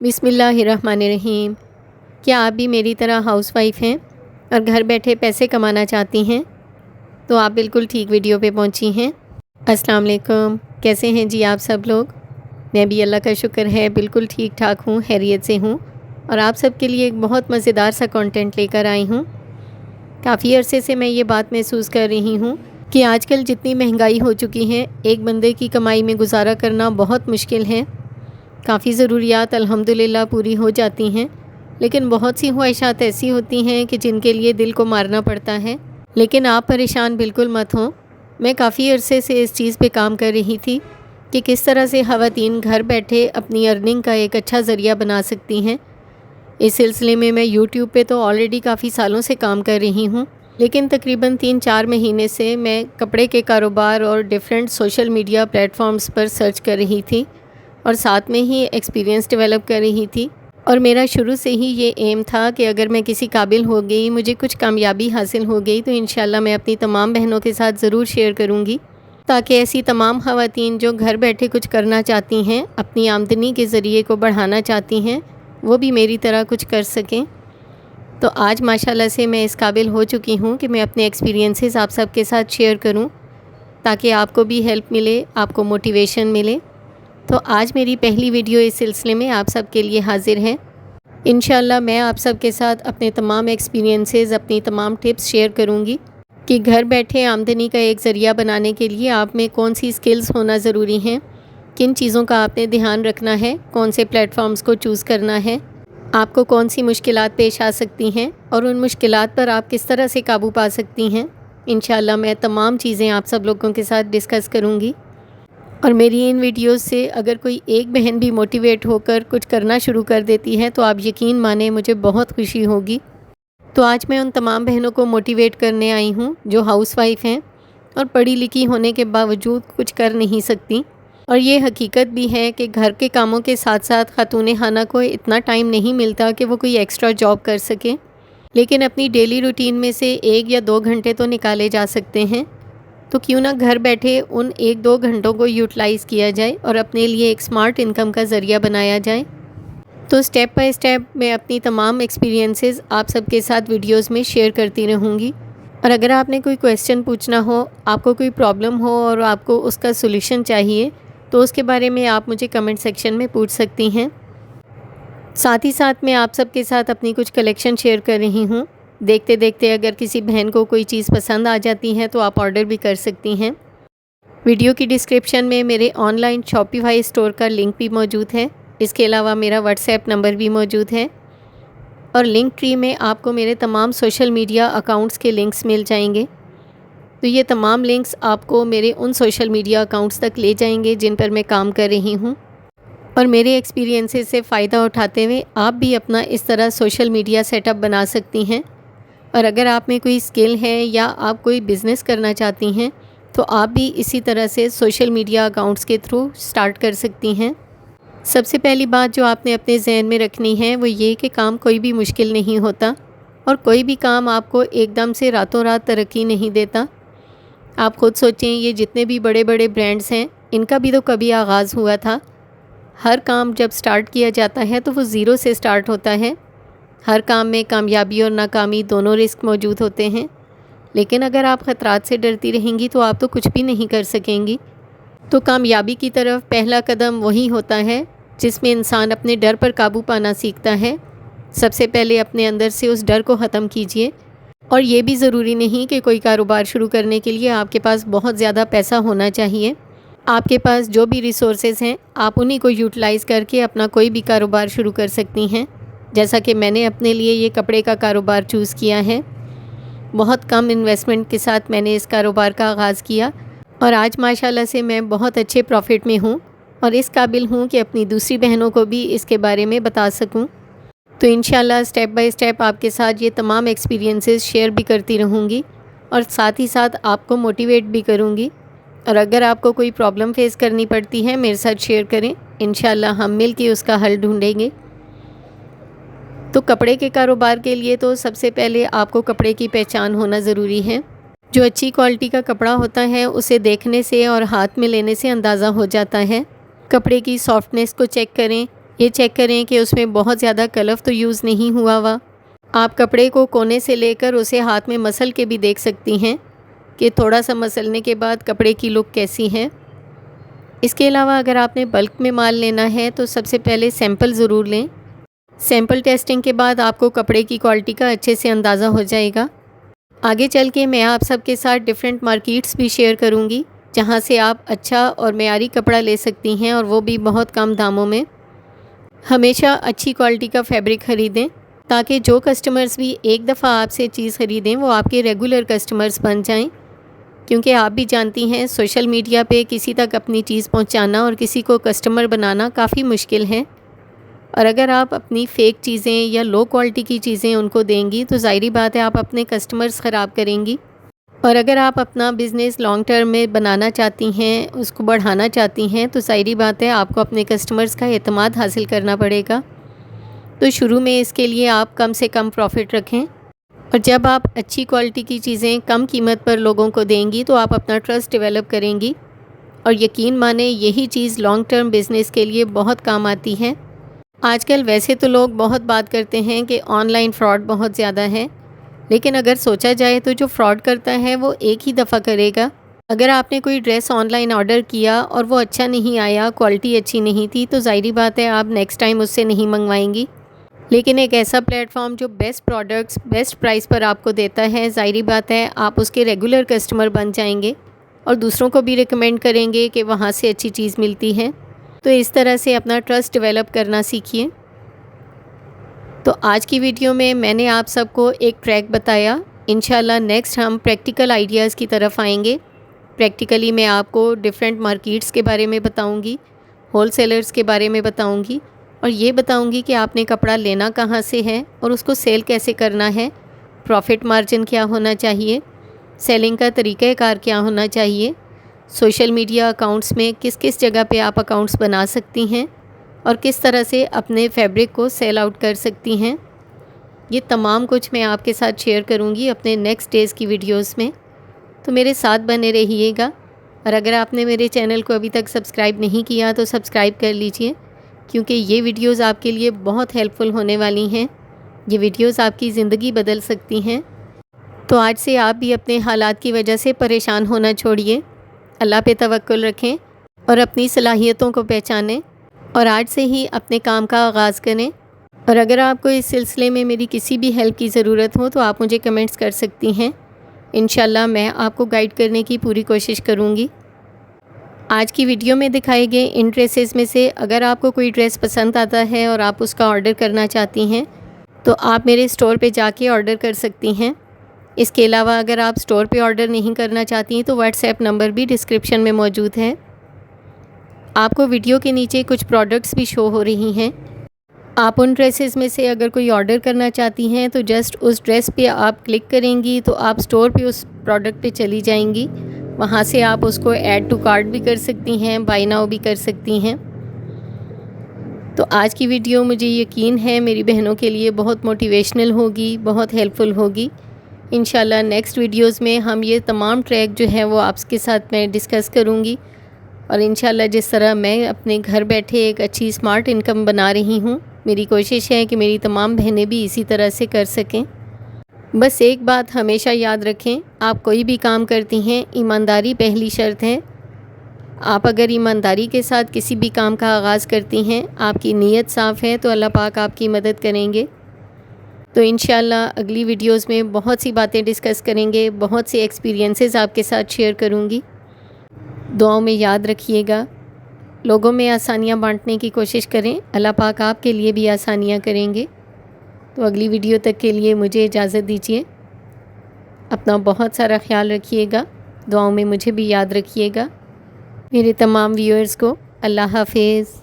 بسم اللہ الرحمن الرحیم۔ کیا آپ بھی میری طرح ہاؤس وائف ہیں اور گھر بیٹھے پیسے کمانا چاہتی ہیں؟ تو آپ بالکل ٹھیک ویڈیو پہ پہنچی ہیں۔ السلام علیکم، کیسے ہیں جی آپ سب لوگ؟ میں بھی اللہ کا شکر ہے بالکل ٹھیک ٹھاک ہوں، خیریت سے ہوں، اور آپ سب کے لیے ایک بہت مزیدار سا کنٹینٹ لے کر آئی ہوں۔ کافی عرصے سے میں یہ بات محسوس کر رہی ہوں کہ آج کل جتنی مہنگائی ہو چکی ہے، ایک بندے کی کمائی میں گزارا کرنا بہت مشکل ہے۔ کافی ضروریات الحمدللہ پوری ہو جاتی ہیں، لیکن بہت سی خواہشات ایسی ہوتی ہیں کہ جن کے لیے دل کو مارنا پڑتا ہے۔ لیکن آپ پریشان بالکل مت ہوں، میں کافی عرصے سے اس چیز پہ کام کر رہی تھی کہ کس طرح سے خواتین گھر بیٹھے اپنی ارننگ کا ایک اچھا ذریعہ بنا سکتی ہیں۔ اس سلسلے میں یوٹیوب پہ تو آلریڈی کافی سالوں سے کام کر رہی ہوں، لیکن تقریباً 3-4 مہینے سے میں کپڑے کے کاروبار اور different social media platforms پر سرچ کر رہی تھی اور ساتھ میں ہی ایکسپیرینس ڈیولپ کر رہی تھی، اور میرا شروع سے ہی یہ ایم تھا کہ اگر میں کسی قابل ہو گئی، مجھے کچھ کامیابی حاصل ہو گئی تو انشاءاللہ میں اپنی تمام بہنوں کے ساتھ ضرور شیئر کروں گی، تاکہ ایسی تمام خواتین جو گھر بیٹھے کچھ کرنا چاہتی ہیں، اپنی آمدنی کے ذریعے کو بڑھانا چاہتی ہیں، وہ بھی میری طرح کچھ کر سکیں۔ تو آج ماشاءاللہ سے میں اس قابل ہو چکی ہوں کہ میں اپنے ایکسپیرینسز آپ سب کے ساتھ شیئر کروں، تاکہ آپ کو بھی ہیلپ ملے، آپ کو موٹیویشن ملے۔ تو آج میری پہلی ویڈیو اس سلسلے میں آپ سب کے لیے حاضر ہے۔ انشاءاللہ میں آپ سب کے ساتھ اپنے تمام ایکسپیرینسز، اپنی تمام ٹپس شیئر کروں گی کہ گھر بیٹھے آمدنی کا ایک ذریعہ بنانے کے لیے آپ میں کون سی سکلز ہونا ضروری ہیں، کن چیزوں کا آپ نے دھیان رکھنا ہے، کون سے پلیٹ فارمز کو چوز کرنا ہے، آپ کو کون سی مشکلات پیش آ سکتی ہیں اور ان مشکلات پر آپ کس طرح سے قابو پا سکتی ہیں۔ انشاءاللہ میں تمام چیزیں آپ سب لوگوں کے ساتھ ڈسکس کروں گی، اور میری ان ویڈیوز سے اگر کوئی ایک بہن بھی موٹیویٹ ہو کر کچھ کرنا شروع کر دیتی ہے تو آپ یقین مانیں مجھے بہت خوشی ہوگی۔ تو آج میں ان تمام بہنوں کو موٹیویٹ کرنے آئی ہوں جو ہاؤس وائف ہیں اور پڑھی لکھی ہونے کے باوجود کچھ کر نہیں سکتی، اور یہ حقیقت بھی ہے کہ گھر کے کاموں کے ساتھ ساتھ خاتون خانہ کو اتنا ٹائم نہیں ملتا کہ وہ کوئی ایکسٹرا جاب کر سکے، لیکن اپنی ڈیلی روٹین میں سے 1 یا 2 گھنٹے تو نکالے جا سکتے ہیں۔ تو کیوں نہ گھر بیٹھے ان 1-2 گھنٹوں کو یوٹیلائز کیا جائے اور اپنے لیے ایک سمارٹ انکم کا ذریعہ بنایا جائے۔ تو سٹیپ بائی سٹیپ میں اپنی تمام ایکسپیرینسز آپ سب کے ساتھ ویڈیوز میں شیئر کرتی رہوں گی، اور اگر آپ نے کوئی کویسچن پوچھنا ہو، آپ کو کوئی پرابلم ہو اور آپ کو اس کا سولوشن چاہیے، تو اس کے بارے میں آپ مجھے کمنٹ سیکشن میں پوچھ سکتی ہیں۔ ساتھ ہی ساتھ میں آپ سب کے ساتھ اپنی کچھ کلیکشن شیئر کر رہی ہوں۔ دیکھتے دیکھتے اگر کسی بہن کو کوئی چیز پسند آ جاتی ہے تو آپ آرڈر بھی کر سکتی ہیں۔ ویڈیو کی ڈسکرپشن میں میرے آن لائن شاپیفائی اسٹور کا لنک بھی موجود ہے، اس کے علاوہ میرا واٹس ایپ نمبر بھی موجود ہے، اور لنک ٹری میں آپ کو میرے تمام سوشل میڈیا اکاؤنٹس کے لنکس مل جائیں گے۔ تو یہ تمام لنکس آپ کو میرے ان سوشل میڈیا اکاؤنٹس تک لے جائیں گے جن پر میں کام کر رہی ہوں، اور میرے ایکسپیرینسز سے فائدہ اٹھاتے ہوئے آپ بھی اپنا اس طرح سوشل میڈیا سیٹ اپ بنا سکتی ہیں۔ اور اگر آپ میں کوئی سکل ہے یا آپ کوئی بزنس کرنا چاہتی ہیں تو آپ بھی اسی طرح سے سوشل میڈیا اکاؤنٹس کے تھرو سٹارٹ کر سکتی ہیں۔ سب سے پہلی بات جو آپ نے اپنے ذہن میں رکھنی ہے وہ یہ کہ کام کوئی بھی مشکل نہیں ہوتا، اور کوئی بھی کام آپ کو ایک دم سے راتوں رات ترقی نہیں دیتا۔ آپ خود سوچیں، یہ جتنے بھی بڑے بڑے برانڈز ہیں، ان کا بھی تو کبھی آغاز ہوا تھا۔ ہر کام جب سٹارٹ کیا جاتا ہے تو وہ زیرو سے سٹارٹ ہوتا ہے۔ ہر کام میں کامیابی اور ناکامی دونوں رسک موجود ہوتے ہیں، لیکن اگر آپ خطرات سے ڈرتی رہیں گی تو آپ تو کچھ بھی نہیں کر سکیں گی۔ تو کامیابی کی طرف پہلا قدم وہی ہوتا ہے جس میں انسان اپنے ڈر پر قابو پانا سیکھتا ہے۔ سب سے پہلے اپنے اندر سے اس ڈر کو ختم کیجیے، اور یہ بھی ضروری نہیں کہ کوئی کاروبار شروع کرنے کے لیے آپ کے پاس بہت زیادہ پیسہ ہونا چاہیے۔ آپ کے پاس جو بھی ریسورسز ہیں آپ انہی کو یوٹیلائز کر کے اپنا کوئی بھی کاروبار شروع کر سکتی ہیں، جیسا کہ میں نے اپنے لیے یہ کپڑے کا کاروبار چوز کیا ہے۔ بہت کم انویسٹمنٹ کے ساتھ میں نے اس کاروبار کا آغاز کیا، اور آج ماشاءاللہ سے میں بہت اچھے پروفٹ میں ہوں اور اس قابل ہوں کہ اپنی دوسری بہنوں کو بھی اس کے بارے میں بتا سکوں۔ تو انشاءاللہ سٹیپ بائی سٹیپ آپ کے ساتھ یہ تمام ایکسپیرینسز شیئر بھی کرتی رہوں گی، اور ساتھ ہی ساتھ آپ کو موٹیویٹ بھی کروں گی۔ اور اگر آپ کو کوئی پرابلم فیس کرنی پڑتی ہے میرے ساتھ شیئر کریں، انشاءاللہ ہم مل کے اس کا حل ڈھونڈیں گے۔ تو کپڑے کے کاروبار کے لیے تو سب سے پہلے آپ کو کپڑے کی پہچان ہونا ضروری ہے۔ جو اچھی کوالٹی کا کپڑا ہوتا ہے اسے دیکھنے سے اور ہاتھ میں لینے سے اندازہ ہو جاتا ہے۔ کپڑے کی سافٹنس کو چیک کریں، یہ چیک کریں کہ اس میں بہت زیادہ کلف تو یوز نہیں ہوا ہوا۔ آپ کپڑے کو کونے سے لے کر اسے ہاتھ میں مسل کے بھی دیکھ سکتی ہیں کہ تھوڑا سا مسلنے کے بعد کپڑے کی لک کیسی ہے۔ اس کے علاوہ اگر آپ نے بلک میں مال لینا ہے تو سب سے پہلے سیمپل ضرور لیں۔ سیمپل ٹیسٹنگ کے بعد آپ کو کپڑے کی کوالٹی کا اچھے سے اندازہ ہو جائے گا۔ آگے چل کے میں آپ سب کے ساتھ ڈیفرنٹ مارکیٹس بھی شیئر کروں گی جہاں سے آپ اچھا اور معیاری کپڑا لے سکتی ہیں، اور وہ بھی بہت کم داموں میں۔ ہمیشہ اچھی کوالٹی کا فیبرک خریدیں تاکہ جو کسٹمرز بھی ایک دفعہ آپ سے چیز خریدیں وہ آپ کے ریگولر کسٹمرز بن جائیں، کیونکہ آپ بھی جانتی ہیں سوشل میڈیا پہ کسی تک اپنی چیز پہنچانا اور کسی کو کسٹمر بنانا کافی مشکل ہے، اور اگر آپ اپنی فیک چیزیں یا لو کوالٹی کی چیزیں ان کو دیں گی تو ظاہری بات ہے آپ اپنے کسٹمرز خراب کریں گی۔ اور اگر آپ اپنا بزنس لانگ ٹرم میں بنانا چاہتی ہیں، اس کو بڑھانا چاہتی ہیں، تو ظاہری بات ہے آپ کو اپنے کسٹمرز کا اعتماد حاصل کرنا پڑے گا۔ تو شروع میں اس کے لیے آپ کم سے کم پروفٹ رکھیں، اور جب آپ اچھی کوالٹی کی چیزیں کم قیمت پر لوگوں کو دیں گی تو آپ اپنا ٹرسٹ ڈیولپ کریں گی، اور یقین مانیں یہی چیز لانگ ٹرم بزنس کے لیے بہت کام آتی ہے۔ آج کل ویسے تو لوگ بہت بات کرتے ہیں کہ آن لائن فراڈ بہت زیادہ ہے، لیکن اگر سوچا جائے تو جو فراڈ کرتا ہے وہ ایک ہی دفعہ کرے گا۔ اگر آپ نے کوئی ڈریس آن لائن آرڈر کیا اور وہ اچھا نہیں آیا، کوالٹی اچھی نہیں تھی، تو ظاہری بات ہے آپ نیکسٹ ٹائم اس سے نہیں منگوائیں گی۔ لیکن ایک ایسا پلیٹ فارم جو بیسٹ پروڈکٹس بیسٹ پرائس پر آپ کو دیتا ہے، ظاہری بات ہے آپ اس کے ریگولر کسٹمر بن جائیں گے اور دوسروں کو بھی ریکمینڈ کریں گے کہ وہاں سے اچھی چیز ملتی ہے۔ تو اس طرح سے اپنا ٹرسٹ ڈیولپ کرنا سیکھیے۔ تو آج کی ویڈیو میں نے آپ سب کو ایک ٹریک بتایا۔ انشاءاللہ نیکسٹ ہم پریکٹیکل آئیڈیاز کی طرف آئیں گے۔ پریکٹیکلی میں آپ کو ڈیفرنٹ مارکیٹس کے بارے میں بتاؤں گی، ہول سیلرز کے بارے میں بتاؤں گی، اور یہ بتاؤں گی کہ آپ نے کپڑا لینا کہاں سے ہے اور اس کو سیل کیسے کرنا ہے، پروفٹ مارجن کیا ہونا چاہیے، سیلنگ کا طریقہ کار کیا ہونا چاہیے، سوشل میڈیا اکاؤنٹس میں کس کس جگہ پہ آپ اکاؤنٹس بنا سکتی ہیں، اور کس طرح سے اپنے فیبرک کو سیل آؤٹ کر سکتی ہیں۔ یہ تمام کچھ میں آپ کے ساتھ شیئر کروں گی اپنے نیکسٹ ڈیز کی ویڈیوز میں، تو میرے ساتھ بنے رہیے گا۔ اور اگر آپ نے میرے چینل کو ابھی تک سبسکرائب نہیں کیا تو سبسکرائب کر لیجئے، کیونکہ یہ ویڈیوز آپ کے لیے بہت ہیلپ فل ہونے والی ہیں۔ یہ ویڈیوز آپ کی زندگی بدل سکتی ہیں۔ تو آج سے آپ بھی اپنے حالات کی وجہ سے پریشان ہونا چھوڑیے، اللہ پہ توکل رکھیں اور اپنی صلاحیتوں کو پہچانیں، اور آج سے ہی اپنے کام کا آغاز کریں۔ اور اگر آپ کو اس سلسلے میں میری کسی بھی ہیلپ کی ضرورت ہو تو آپ مجھے کمنٹس کر سکتی ہیں، انشاءاللہ میں آپ کو گائیڈ کرنے کی پوری کوشش کروں گی۔ آج کی ویڈیو میں دکھائے گئے ان ڈریسز میں سے اگر آپ کو کوئی ڈریس پسند آتا ہے اور آپ اس کا آرڈر کرنا چاہتی ہیں تو آپ میرے اسٹور پہ جا کے آرڈر کر سکتی ہیں۔ اس کے علاوہ اگر آپ اسٹور پہ آرڈر نہیں کرنا چاہتی ہیں تو واٹس ایپ نمبر بھی ڈسکرپشن میں موجود ہے۔ آپ کو ویڈیو کے نیچے کچھ پروڈکٹس بھی شو ہو رہی ہیں۔ آپ ان ڈریسز میں سے اگر کوئی آرڈر کرنا چاہتی ہیں تو جسٹ اس ڈریس پہ آپ کلک کریں گی تو آپ اسٹور پہ اس پروڈکٹ پہ چلی جائیں گی، وہاں سے آپ اس کو ایڈ ٹو کارٹ بھی کر سکتی ہیں، بائی ناؤ بھی کر سکتی ہیں۔ تو آج کی ویڈیو مجھے یقین ہے میری بہنوں کے لیے بہت موٹیویشنل ہوگی، بہت ہیلپ فل ہوگی۔ انشاءاللہ نیکسٹ ویڈیوز میں ہم یہ تمام ٹریک جو ہے وہ آپ کے ساتھ میں ڈسکس کروں گی، اور انشاءاللہ جس طرح میں اپنے گھر بیٹھے ایک اچھی اسمارٹ انکم بنا رہی ہوں، میری کوشش ہے کہ میری تمام بہنیں بھی اسی طرح سے کر سکیں۔ بس ایک بات ہمیشہ یاد رکھیں، آپ کوئی بھی کام کرتی ہیں ایمانداری پہلی شرط ہے۔ آپ اگر ایمانداری کے ساتھ کسی بھی کام کا آغاز کرتی ہیں، آپ کی نیت صاف ہے تو اللہ پاک آپ کی مدد کریں گے۔ تو انشاءاللہ اگلی ویڈیوز میں بہت سی باتیں ڈسکس کریں گے، بہت سی ایکسپیرینسز آپ کے ساتھ شیئر کروں گی۔ دعاؤں میں یاد رکھیے گا، لوگوں میں آسانیاں بانٹنے کی کوشش کریں، اللہ پاک آپ کے لیے بھی آسانیاں کریں گے۔ تو اگلی ویڈیو تک کے لیے مجھے اجازت دیجیے، اپنا بہت سارا خیال رکھیے گا، دعاؤں میں مجھے بھی یاد رکھیے گا۔ میرے تمام ویورز کو اللہ حافظ۔